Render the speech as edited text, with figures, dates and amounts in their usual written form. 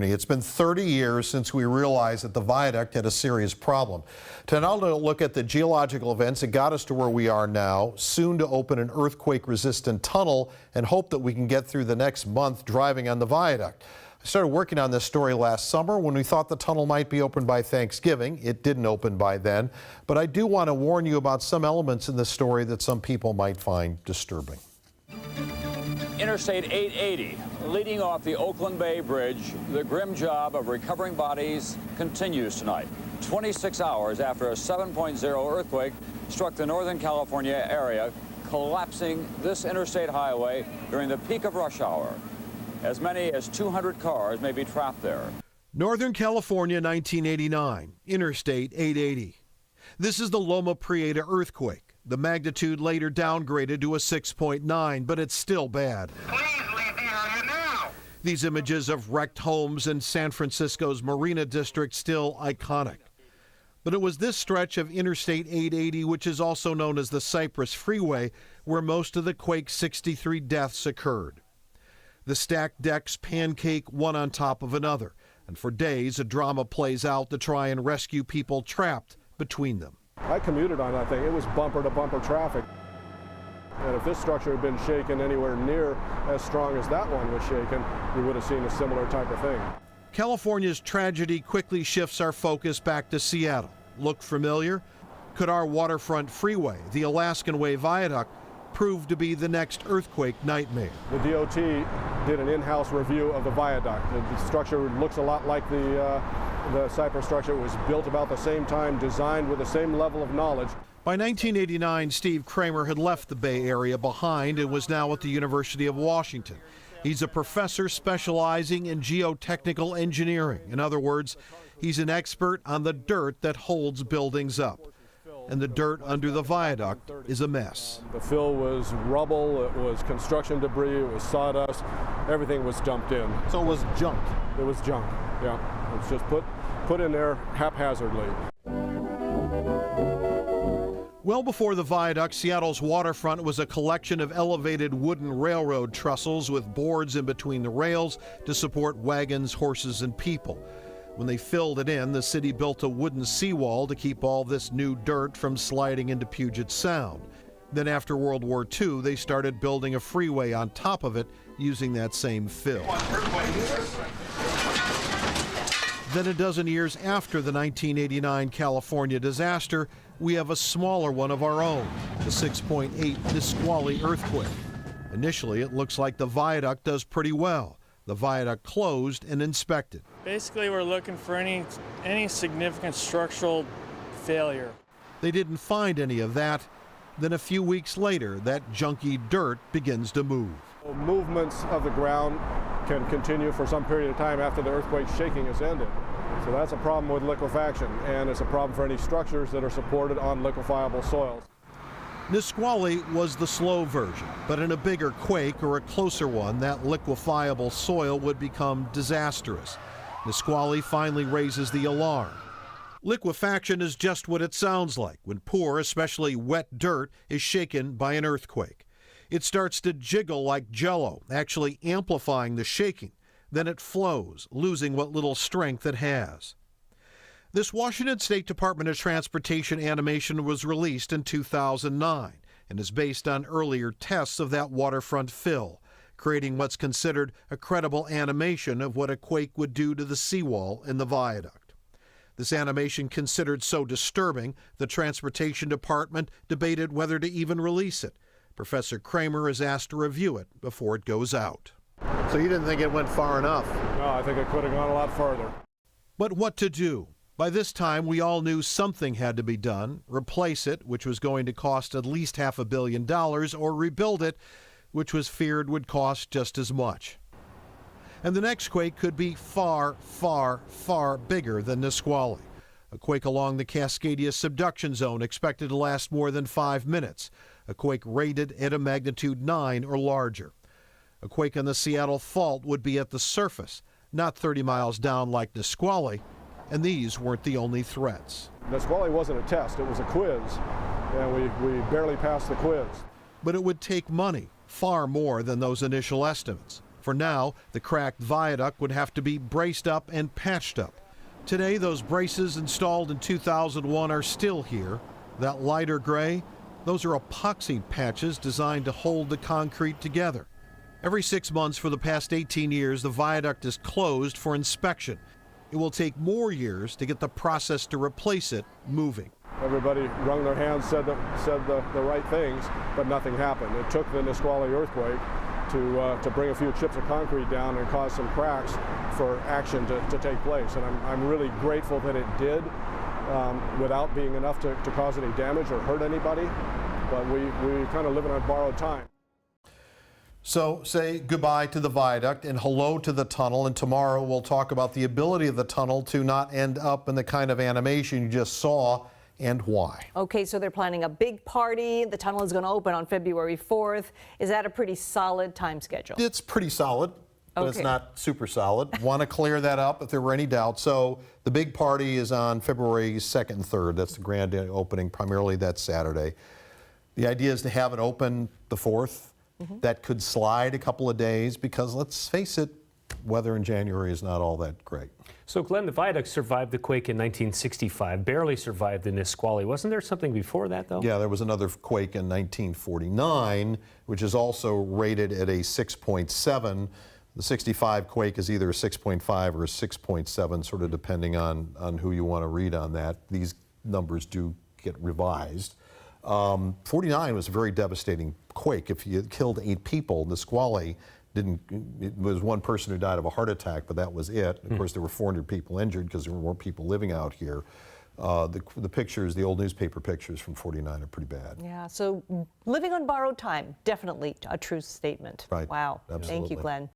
It's been 30 years since we realized that the viaduct had a serious problem. To now look at the geological events that got us to where we are now, soon to open an earthquake-resistant tunnel, and hope that we can get through the next month driving on the viaduct. I started working on this story last summer when we thought the tunnel might be open by Thanksgiving. It didn't open by then, but I do want to warn you about some elements in this story that some people might find disturbing. Interstate 880, leading off the Oakland Bay Bridge, the grim job of recovering bodies continues tonight. 26 hours after a 7.0 earthquake struck the Northern California area, collapsing this interstate highway during the peak of rush hour. As many as 200 cars may be trapped there. Northern California, 1989, Interstate 880. This is the Loma Prieta earthquake. The magnitude later downgraded to a 6.9, but it's still bad. Please leave the area now. These images of wrecked homes in San Francisco's Marina District still iconic. But it was this stretch of Interstate 880, which is also known as the Cypress Freeway, where most of the Quake 63 deaths occurred. The stacked decks pancake one on top of another, and for days a drama plays out to try and rescue people trapped between them. I commuted on that thing. It was bumper-to-bumper traffic. And if this structure had been shaken anywhere near as strong as that one was shaken, we would have seen a similar type of thing. California's tragedy quickly shifts our focus back to Seattle. Look familiar? Could our waterfront freeway, the Alaskan Way Viaduct, prove to be the next earthquake nightmare? The DOT did an in-house review of the viaduct. The structure looks a lot like the Cypress structure. It was built about the same time, designed with the same level of knowledge. By 1989, Steve Kramer had left the Bay Area behind and was now at the University of Washington. He's a professor specializing in geotechnical engineering. In other words, he's an expert on the dirt that holds buildings up. And the dirt under the viaduct is a mess. The fill was rubble, it was construction debris, it was sawdust, everything was dumped in. So it was junk. It was junk, yeah. It was just put in there haphazardly. Well before the viaduct, Seattle's waterfront was a collection of elevated wooden railroad trestles with boards in between the rails to support wagons, horses, and people. When they filled it in, the city built a wooden seawall to keep all this new dirt from sliding into Puget Sound. Then after World War II, they started building a freeway on top of it using that same fill. Then a dozen years after the 1989 California disaster, we have a smaller one of our own, the 6.8 Nisqually earthquake. Initially, it looks like the viaduct does pretty well. The viaduct closed and inspected. Basically, we're looking for any significant structural failure. They didn't find any of that. Then a few weeks later, that junky dirt begins to move. Movements of the ground can continue for some period of time after the earthquake shaking has ended. So that's a problem with liquefaction, and it's a problem for any structures that are supported on liquefiable soils. Nisqually was the slow version, but in a bigger quake or a closer one, that liquefiable soil would become disastrous. Nisqually finally raises the alarm. Liquefaction is just what it sounds like when poor, especially wet dirt, is shaken by an earthquake. It starts to jiggle like jello, actually amplifying the shaking. Then it flows, losing what little strength it has. This Washington State Department of Transportation animation was released in 2009 and is based on earlier tests of that waterfront fill, creating what's considered a credible animation of what a quake would do to the seawall in the viaduct. This animation considered so disturbing, the Transportation Department debated whether to even release it. Professor Kramer is asked to review it before it goes out. So you didn't think it went far enough? No, I think it could have gone a lot further. But what to do? By this time, we all knew something had to be done. Replace it, which was going to cost at least $500 million, or rebuild it, which was feared would cost just as much. And the next quake could be far, far, far bigger than Nisqually. A quake along the Cascadia subduction zone expected to last more than 5 minutes. A quake rated at a magnitude 9 or larger. A quake on the Seattle Fault would be at the surface, not 30 miles down like Nisqually. And these weren't the only threats. Nisqually wasn't a test, it was a quiz, and we barely passed the quiz. But it would take money, far more than those initial estimates. For now, the cracked viaduct would have to be braced up and patched up. Today, those braces installed in 2001 are still here. That lighter gray, those are epoxy patches designed to hold the concrete together. Every 6 months for the past 18 years, the viaduct is closed for inspection. It will take more years to get the process to replace it moving. Everybody wrung their hands, said the right things, but nothing happened. It took the Nisqually earthquake to bring a few chips of concrete down and cause some cracks for action to take place. And I'm really grateful that it did without being enough to cause any damage or hurt anybody. But we kind of living on borrowed time. So say goodbye to the viaduct and hello to the tunnel, and tomorrow we'll talk about the ability of the tunnel to not end up in the kind of animation you just saw and why. Okay, so they're planning a big party. The tunnel is going to open on February 4th. Is that a pretty solid time schedule? It's pretty solid, but it's Okay. not super solid. Want to clear that up if there were any doubt. So the big party is on February 2nd and 3rd. That's the grand opening. Primarily that's Saturday. The idea is to have it open the 4th. That could slide a couple of days because, let's face it, weather in January is not all that great. So, Glenn, the viaduct survived the quake in 1965, barely survived the Nisqually. Wasn't there something before that, though? Yeah, there was another quake in 1949, which is also rated at a 6.7. The 65 quake is either a 6.5 or a 6.7, sort of depending on who you want to read on that. These numbers do get revised. 49 was a very devastating quake. If you killed 8 people, Nisqually it was one person who died of a heart attack, but that was it. Of course, there were 400 people injured because there were more people living out here. The pictures, the old newspaper pictures from 49 are pretty bad. Yeah, so living on borrowed time, definitely a true statement. Right. Wow. Absolutely. Thank you, Glenn.